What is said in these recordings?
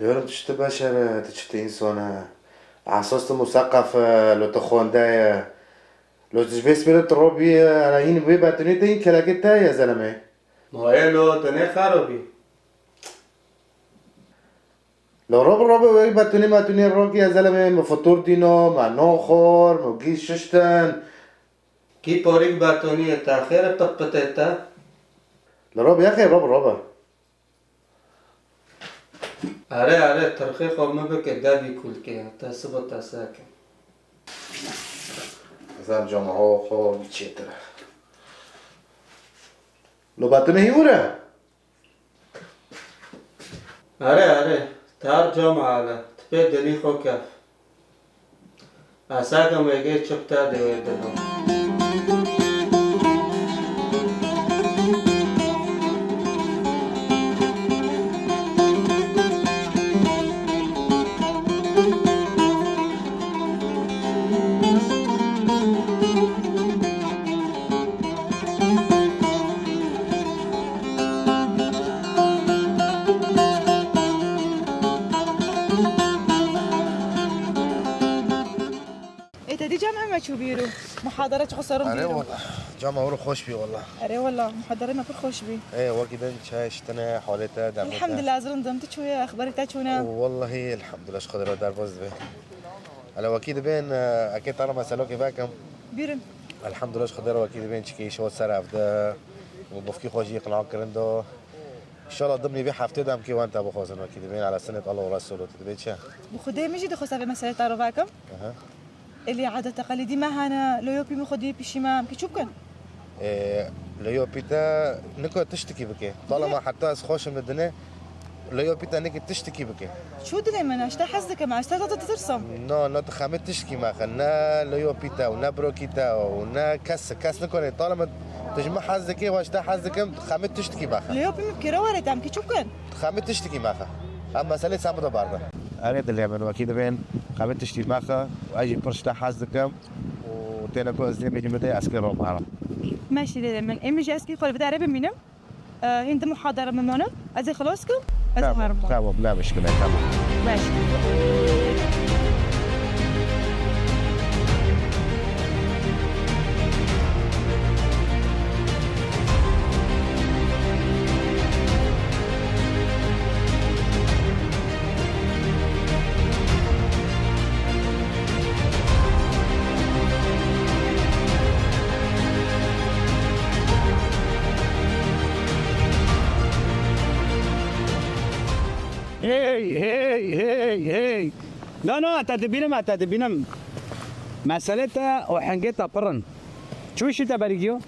لو تشت بشر تشت إنسانة عصاصة مثقفة لو تخونداية لو تجبس بلد ربي على هين بيبقى تنيتين كلاكتا يا زلمة. ما هي لو تني خرابي. لو رب بيبقى تني ما تني الروكي يا زلمة مفطور دينو مع نوخور مجيش ششتن. كي بوريك باتوني تاخير بتبتتا. لرب يا أخي رب. أري ترخيخ وما بك دابي كل كي تسبت ساكن. زم جمعه خور بتشتر. لو باتني هيورا. أري تار جمع على تبي دني خو كيف. أساكم يجي شبتا دويدهم. دي جامعة ما شو بيرو محاضرات خسرهم أري بيرو. والله جامعة ورو خوش بي والله. أري والله محاضرنا كل خوش بي. إيه وكذا شاشتنا حواليتها دعمتها. الحمد لله زرن دمت شوية أخبارك شونا. والله الحمد لله شكرا دار بوز به. على وكيد بين أكيد ترى مسألة كيفاكم. بيرم. الحمد لله شكرا وكيد بين شكي شو سرف ده وبفكي خوجي يقنع كرندو. إن شاء الله ضمني بيه حفتي دام كي وانت أبو خوزن وكيد بين على سنة الله ورسوله تدبيت شا. بخدي مجي دخل سافي مسألة تعرفاكم. اللي عادة تقليدي ما هنا لو يوبي مخدي بشيمام كي شو كان؟ ليو بيتا نكو تشتكي بك طالما حتى خوش من الدنيا ليو بيتا نك تشتكي بك شو دلي من اشتا حزك مع اشتا تترسم نو تخمت تشتكي ما خلنا ليو بيتا ونا بروكيتا ونا كاس نكون طالما تجمع حزك واشتا حزك خمت تشتكي ما ليو بي مبكرة ورد عم كي شو كان؟ خمت تشتكي ما اما مسألة سامدة بارده اريد اللي من اكيد بين خمت تشتكي ما واجي برشتا حزك وتينا كو زي بيجي متى عسكري روح ماشي دلي من ايمي جاسكي قول بدي عربي منهم هند محاضرة من هنا ازي خلاصكم ازي هرب تمام لا مشكلة تمام ماشي هي لا تدبينم مسألة وحنجتها برن شو شو تباريجيو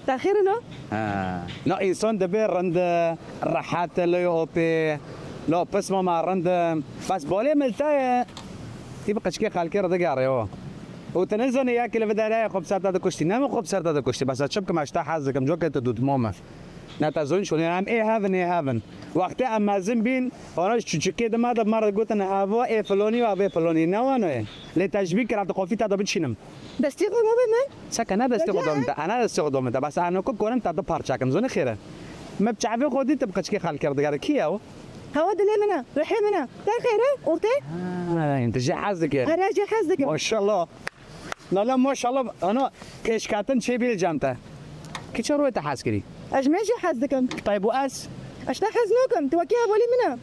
تأخيرنا لا إنسان دبير عند الرحات اللي يوبي لا بس ما عند بس بولي ملتاية تبقى شكي خالك رضي قاري وتنزل ياكل بداية خبزات هذا كشتي نام خبزات هذا كشتي بس أشوفك مع اشتاح حظك مجوك تدود مومة نتازون شو نعم إيه هذا وقتها أما زنبين أنا شو كده ما ده مرة قلت أنا أبغى إيه فلوني وأبغى فلوني نوانه لتجبيك كرات قوفي تدا بتشينم دستي قوم بمن سكنا دستي قدام أنا دستي قدام بس أنا كل كونم تدا بارشاكم زون خيره ما بتعرفي خودي تبقى تشكي خالك رضي قال كياو هو دلي منا روحي منا تا خيره قلتي أنت جاهزك يا أنا جاهزك ما شاء الله لا ما شاء الله أنا كيش كاتن شيء بالجامعة كيش روي تحاسكري أجمع جاهزكم طيب وأس أشتا حزنوكم توكيها بولي منا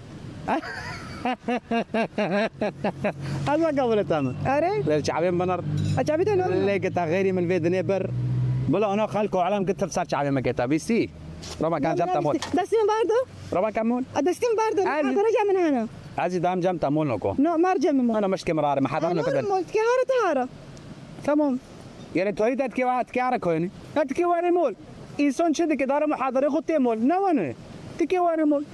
هذا قبل تام أري لا شعبين بنر أجابت أنا اللي قلت غيري من الفيد نبر بلا أنا خالكو علام قلت صار شعبين ما قلت بيسي ربع كان جاب تمول دستين باردو ربع كمول دستين باردو هذا رجع من هنا عزي دام جام تمول نكو نو ما رجع من أنا مش كمرار ما حدا منو كذا مولت كهارة تمام يعني تريد تكيوات كويني تكيواني مول إنسان شد كدار محاضرة خطي مول نوانه تكيواني مول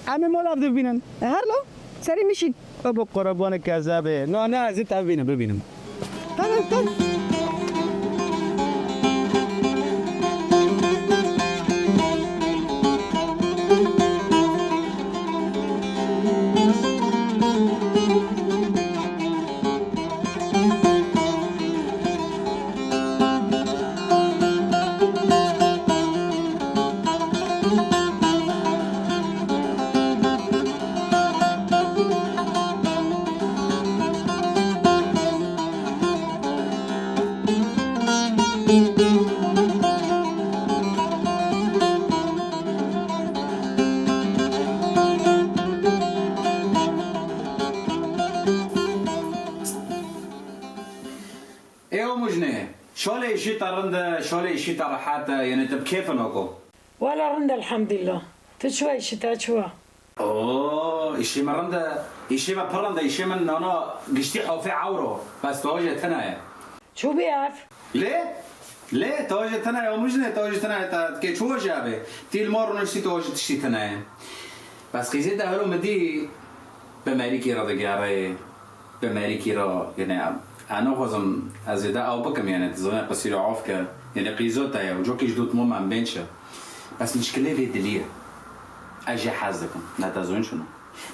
عامل مول أفضل بينن هارلو سري مشين أبو قربان كذابة لا أنا زدت ببينم هذا ايوه مجني شلون ايشي ترند شلون ايشي راحات يعني انت بكيف نوكو ولا رند الحمد لله تشوي شتا شوا اوه ايشي مرند ايشي ما برند ايشي من انا قشتي حوفي عورو بس توجه تنايا شو بيعرف ليه توجه تنايا مجني توجه تنايا كي شو جابه تي المور نشتي توجه تشتي تنايا بس قيزيت هلو مدي بماريكي را دقاري بماريكي را يعني انا خوزم از دا او بكم يعني تزوني قصير عوفك يعني قيزوتا يا وجوكي جدود مو عم بينشا بس مشكله في دليل اجي حازكم لا تزون شنو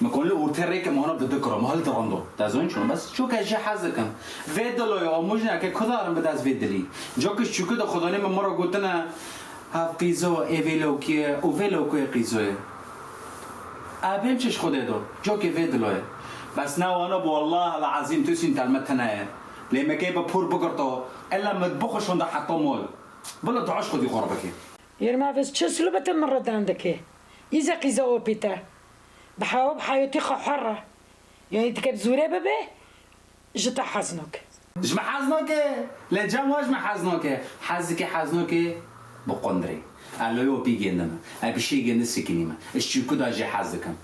ما كون له تريك ما هنا بتذكره ما هل ترندو تزون شنو بس شو كاجي حازكم فيدلو يا مجنا كخدارم بداز فيدلي جوكي شو كده خداني من مره قلت انا ها قيزو ايفيلو كي او فيلو كي قيزو ابيمش خده دو جوكي فيدلو بس نا وانا والله العظيم تسين تعلمتنا لما كيبا بور بقرطو الا مطبخش عند حطو مول بلا تعش خدي قربك يرما بس تشسلو بتمرد عندك إذا قيزو بيتا بحاوب حياتي حرة يعني تكب زوري ببي جتا حزنك جمع حزنك لا جمع جمع حزنك حزك حزنك بقندري قالوا يو بيجي انما ابشي جن السكينه اشتي كدا جي حزكم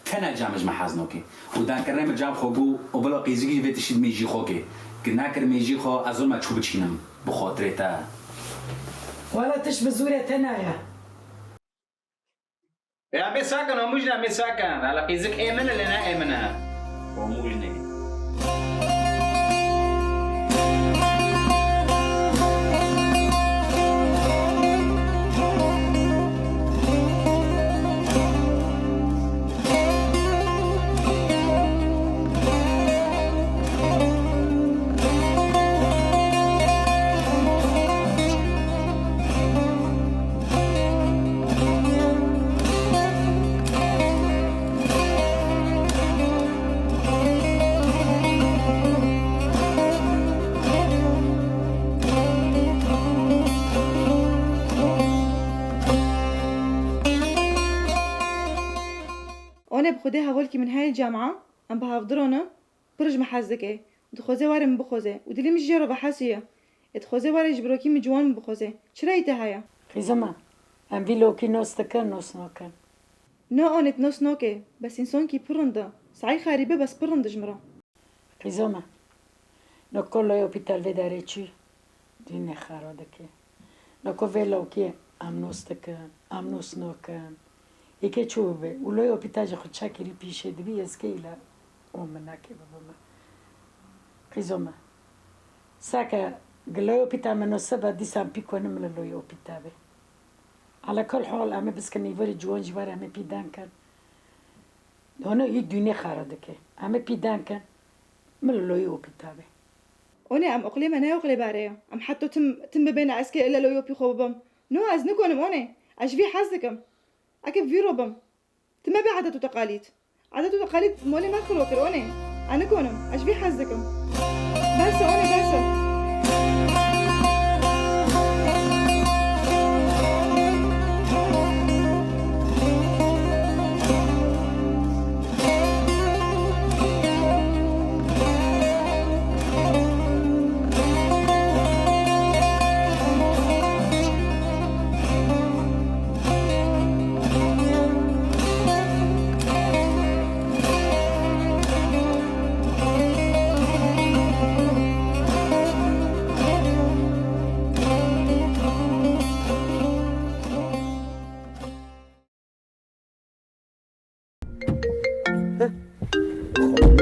تنا جامج مع حزنك ودان كرم جاب خوغو وبلا قيزي في تشد ميجي خوكي كنا كر ميجي خو ازول ما تشوب تشينم بخاطرتا ولا تشبه زوري تنايا يا بي ساكن ومجنا بي ساكن على قيزك ايمن لنا ايمنها ومجني أنا بخديها هولكي من هاي الجامعة أم بحافظرونه برج محزكة دخوزي واري من بخوزي ودلي مش جرى بحاسية دخوزي واري جبروكي من جوان من بخوزي شرايته هايا خيزما ام فيلوكي نوس تكن نوس نوكن نو أنا تنوس نوكي بس إنسان كي برنده صحيح خاربة بس برند جمرة خيزما نوكو لو يوبيتال فيداريتشي ديني خارودكي نوكو فيلوكي ام نوس تكن ام نوس نوكن يكي تشوبه ولو يوبيتاج خد شاكري بيشي دبي اسكيلا ومناكي بابا خيزما ساكا قلو يوبيتا منو سبا دي سام بيكو نملا لو يوبيتا بي على كل حال أمي بس كان يفري جوان جوار أمي بيدان كان هنا يدوني خاردك أمي بيدان كان من لو يوبيتا بي أنا أم أقلي أنا أقلي باريا أم حتى تم بين عسكر إلا لو يوبي خوبهم نو أزنكونم أنا أشبي حزكم أكيد في ربهم تم بعادات وتقاليد عادات وتقاليد مولي ما خلوكر أنا كونم أشبي حزكم بس أنا بس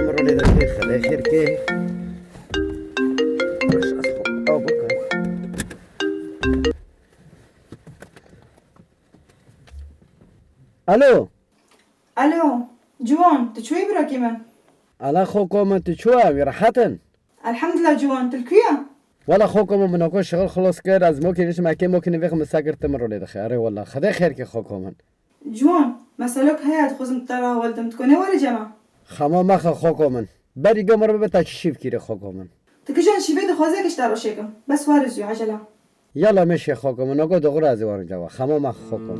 مرة لي دقيقة خليها شركة مش أصبح أو بكرة الو ألو جوان تشوي براكي من على خوكم انت شو راحتن الحمد لله جوان تلكويا ولا خوكم من اكو شغل خلاص كده از ممكن نسمع كي ممكن نفيق مساكر تمر لي دخيري والله خدي خير كي خوكم جوان مسألك هيا تخوزم ترى والدم تكوني ولا جماعة خما ما خوكم بري قمر بتا شيف كيري خوكم تكشان شيفيد خوازه کشتر روشکم بس وارزیو عجله يلا ماشي خوكم نقعد دغري ازوار جوا خمام خوكم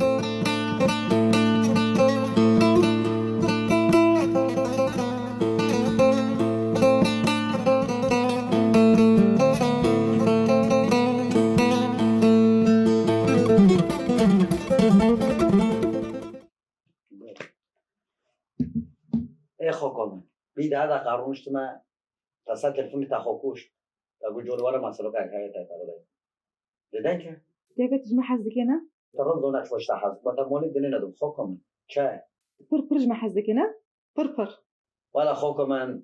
ای خوکم بی دادا قارونشت ما تصل تلفنی تا خوکوش اگه جور وارم مسئله که تا تاله دیدن که دیگه تجمع حزدکینا ترون دونش فشت حس با تمالی دنیا ندم خوکم چه پر جمع حزدکینا پر ولی خوکم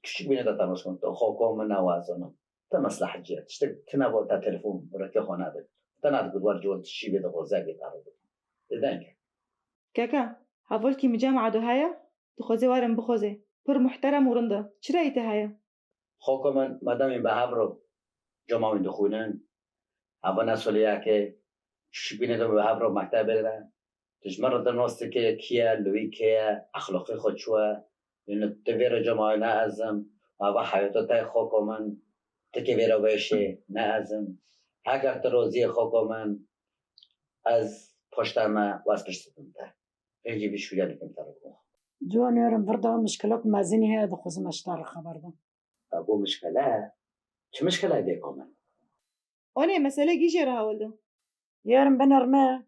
کشی بینه تا تماس کن تو خوکم نوازنم تا مصلحت جت شت تنا با تا تلفن برای خانه ده تنا دکتر جور چی بده غوزه گتاره دیدن که كاكا هفول كي مجامعة دو هايا تخوزي وارم بخوزي پر محترم ورنده چرا ايته هايا خوکم مادام این به هبرو جماعی دخونن اول نسولیه که کشی بینه تو به هبرو مکتب بره تجمر در نوسته که کیه لوی کیه اخلاقی خود شوه اینو تویر جماعی نه ازم و حیاتا تای خوکم تکی ویرا ویشه نه ازم اگر تروزی خوکم از پشتم و از پشتم تا اینجی بیشویا نکم تارو جوان يارم برضه مشكلات مازني هي دخوز مشتار خبر ده ابو مشكله چه مشكله دیگه اوني مسألة جيجي راه ولدو يارم بنرمى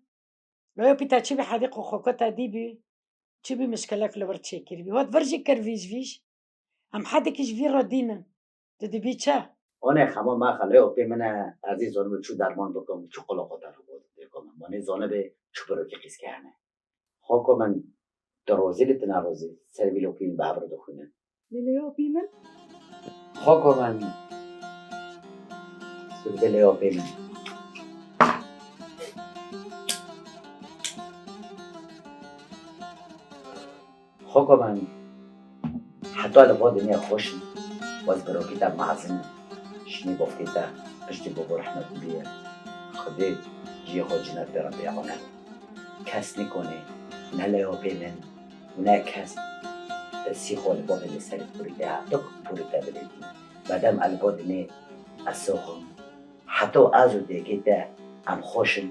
لو بيتا تشبي حديقة خوكتا ديبي تشبي مشكلك لو برتشيكر بي وات برجي كرفيش فيش ام حدك ايش في ردينا تدي بيتشا اون خما ما خلاه به من عزیز اون چو درمان بکنم چو قلاقات رو بود دیگه من زانه به چو برو که قیس کنه خوکو من دروازی لت نروازی سروی لوکین بابر دخونه ليليو بيمن خوکو من سوی لیو بین خوکو من حتی لبا دنیا خوش واز برو کتاب معزن شنی گفتی تا پشتی بابا رحمت بیه خودی جی خود جنت برم بیاونه کس نکنه نه لیو بینن و نه کس سی خول با بینه سر پوریده حتی پوریده بلیدی بعدم البا دنیا از سوخم حتی ازو دیگه ده ام خوشن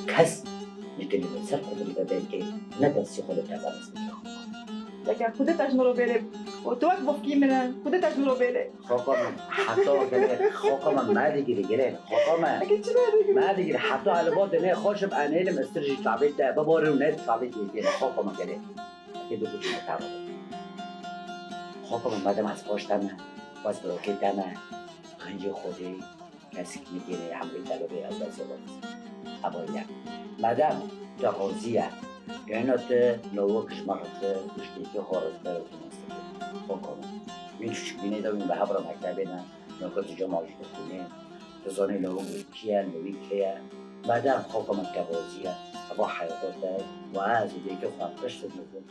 کس نتونی به سر پوریده بینه نه دستی خود تبا نسبیه لكن خودت اجمرو بيلي وتوك بفكي منن خودت اجمرو بيلي خوکم حتی گره خوکم ما دیگری گره خوکم لكن چرا ما دیگری حتی البا دنیا خوشم انیلم استرجی تعبیت ده بباره و نت تعبیت گره خوکم گره اگه دو کچی متعبد خوکم بعدم از پاشتم باز بروکیتم خنجی خودی کسی که میگیره حملی طلبه از دست ابایی بعدم جاقوزیه یعنات نوو کشمارت کشتی که خورد داره خوکم من چوچک بینه دارم به هبرم مکتبه نه نکات جمعش بکنه تزانی نوو کیه نوی کیه بعدم خوکم جاقوزیه ابا حیاتات داره و از دیگه خواهد پشت نکن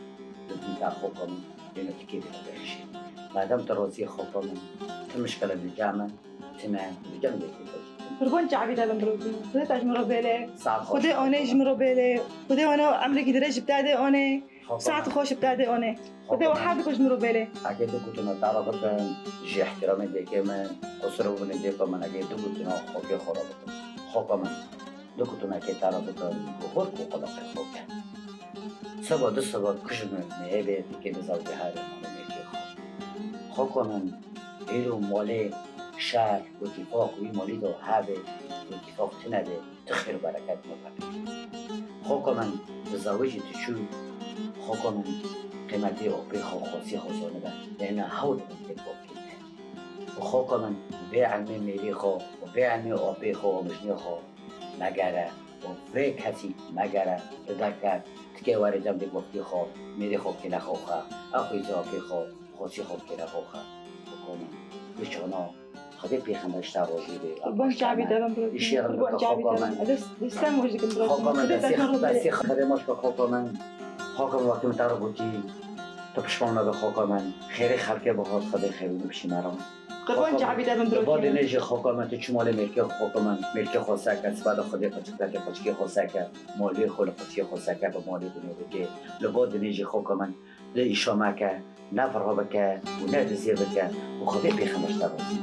بدون تا خوکم اینو تکی بیده بهشه بعدم ترازی خوکم تمشکل بجامن تنه بجام دیگه فربون جعبي ده بمبروبي خودت اجمرو بيلي ساعت خوش خودي اوني اجمرو بيلي خودي انا عمرك درج بتاعي اوني ساعت خوش بتاعي اوني خودي وحدك اجمرو بيلي اگه دو کتونا تارا بکن جی احترام دیگه من قصر بونه دیگه من اگه دو کتونا خوکی خورا بکن خوکا من دو کتونا که تارا بکن بخور کو خدا خوکه سبا دو سبا کشم نهیبه دیگه بزاو به هر مانو میکی خوکا من ایلو مالی شهر و اتفاق وی مالی دو هاوه و اتفاق تنده تخیر و برکت مکن خوکا من بزاوجی تشو خوکا من قیمتی آبی خاصی خواستانه ده یعنی هاود انتک باقیده و خوکا من به علمی میری خواه و به علمی آبی خواه و مجنی خواه مگره و به کسی مگره تدکر تکه واری جمع دیگ باقی خواه میری خواه که نخواه خواه اخویزی آبی خواه خاصی خواه که نخواه خواه خوکا من بچانا خدای پیغمبرش تراضی به فربون جعبي ده بمبروبي فربون جعبي ده دستم وجهك بمبروبي خوکا من خودت اجمرو دستی بيلي خبر ماش که خوکا من خوکا وقتی متر بودی تو پشمان به خوکا من خیلی خلقه بخواد خدای خیلی بشی مرام فربون جعبي ده بعد بمبروبي نیجی خوکا من تو چمال ملک خوکا من ملک خواسته که بعد خدای قچکتا که قچکی خواسته که مالی خود قچکی خواسته که به مالی دنیا بگه لباد نیجی خوکا من لی ایشامه که نفرها بکه و نه دزیر بکه و خدای پیغمبرش تراضی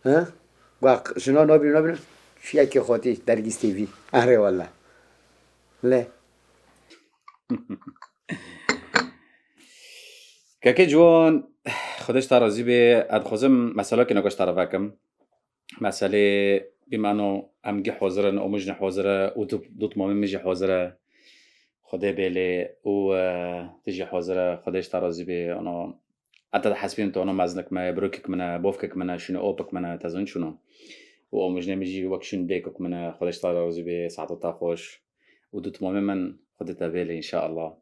ها واق شنو نبي شيء كي خوتي درجيس تي في اره والله لا كاكي جوان خودش ترازی به ادخوزم مسئله که نگاش طرفکم مسئله بمعنی امگی حاضرن و مجن حاضره و دوت مامی میجی حاضره خدا بله و تجي حاضره خودش ترازی به انا حتی حسبين تو انا مزنك ما بروكك منا بوفكك منا شنو اوبك منا تزن شنو و مجن میجی وقشون بیکک منا خودش ترازی به ساعت تا خوش و دوت مامی من خودت بله ان شاء الله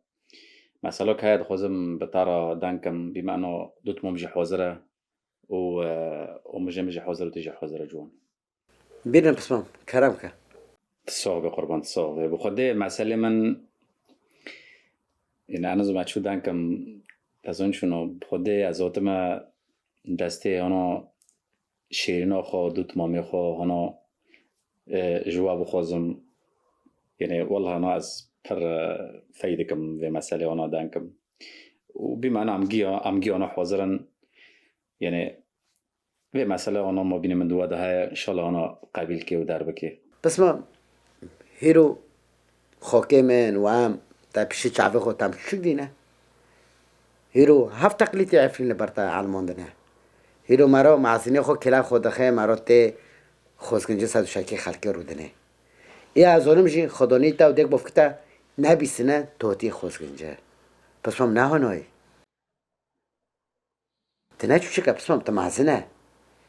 مسئله که هاد خوزم بطارا دانكم بما انه دوت مجي حاضره و مجي حاضره و تجي حاضره جوان بيرن بسمم كرامك تصاغ قربان تصاغ بخده مسئله من يعني انا زمان شو دانكم تزن شنو بخده از ما دسته هانا شیرین خو دوت مامی خو هانا جواب خوزم يعني والله انا از پر فايدكم في مسألة وانا دانكم وبما انا عم جي انا حاضرا يعني في مسألة وانا ما بيني من دوا ده ان شاء الله انا قابل كي ودربكي بس ما هيرو خوكي من وام تابشي شعبي خو تام شو دينا هيرو هفت تقليتي عفرين لبرتا علماندنا هيرو مرا معزيني خو كلا خو دخه مرا تي خوزگنجي سادو شاكي خلقي رودنه يا ازونم جي خداني تا ودك بفكتا نبیسنه توتی خوزگنجه پس مام نه هنوی تنه چوچه که پس مام تمازنه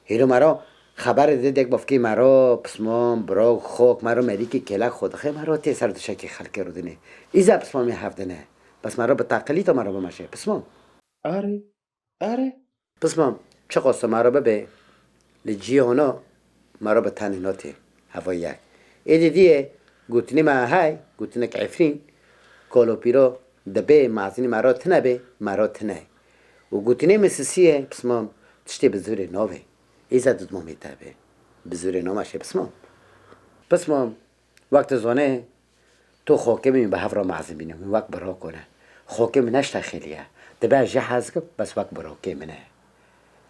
هیرو مرا خبر دیده یک بافکی مرا پس مام برا خوک مرا مریکی کلک خودخه مرا تی سر دوشکی خلقه رو دنه ایزا پس مامی هفدنه پس مرا به تقلی تا مرا بمشه پس مام آره پس مام چه قصه مرا ببه لجی هنو مرا به تنیناتی هوا یک ایدی دیه گوتنی ما های گوتنی که عفرین کالو پیرو دبه معزینی مرا تنبه مرا تنه و گوتنی مسیسیه پس مام تشتی بزوری نوه ایزا دود مامی تبه بزوری نومشه پس مام وقت زانه تو خوکه بیم به هفرا معزین بینیم وقت برا کنه خوکه من نشتا خیلیه دبه جهاز کب بس وقت برا که منه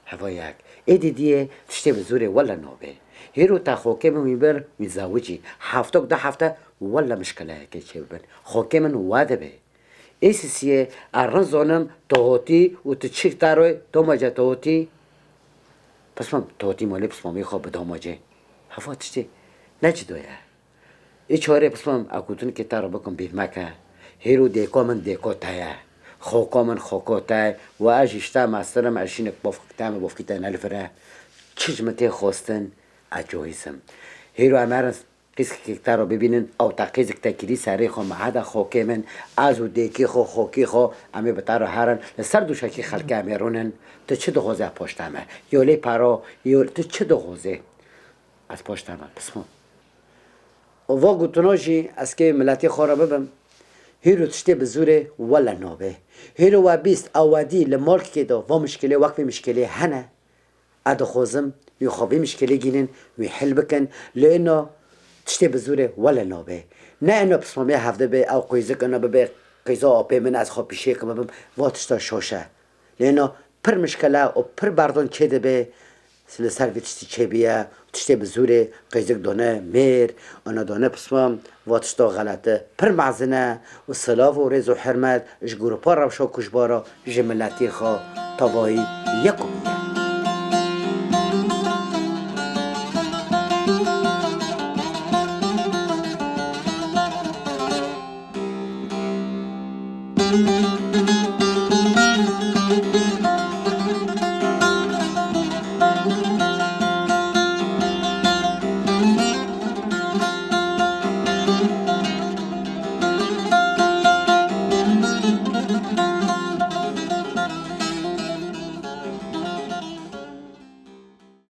هوا یک ایدی دیه تشتی بزوری ولا نوه هیرو تا خوکه من بر میزاوجی هفتک ده هفته ولا مشکله که چه ببین خوکه من واده به ایسیه ارن زانم توهاتی و تچیک تاروی دوماجه توهاتی پس من توهاتی مالی پس مامی خواب دوماجه هوا تشتی نجدویه ای چاره پس من اکوتون که تارو بکن بیمکه هیرو دیکا من دیکا تایه خوکا من خوکا تای و اجیشتا مسترم اشینک بافکتام بافکتا نلفره چجمتی خواستن اجویسم هیرو امرن قیس که رو ببینن او تا قیس که تکیری سری خو معدا خوکی من از و دیکی خو خوکی خو امی بتارو هرن سر دوشکی خلک امیرونن تو چه دو غوزه پشتمه یولی پارا یول تو چه دو غوزه از پشتمه بسمون و گوتنوشی از که ملتی خورا ببم هیرو تشتی بزوره ولا نوبه هیرو و بیست اوادی لمالک که دو و مشکلی وقتی مشکلی هنه ادو خوزم میخوابی مشکلی گینن میحل بکن لانه تشتی بزوره ولا نوبه نه اینو پس مامی هفته به او قیزه کنه به قیزه آپه من از خواب پیشه کنه ببم واتشتا شوشه لانه پر مشکله و پر بردان چه ده به سر تشتی چه بیه تشتی بزوره قیزه دانه میر انا دانه پس مام واتشتا غلطه پر معزنه و صلاف و رز و حرمت جگورو پا روشا کشبارا جملتی خواه تاوایی یکمیه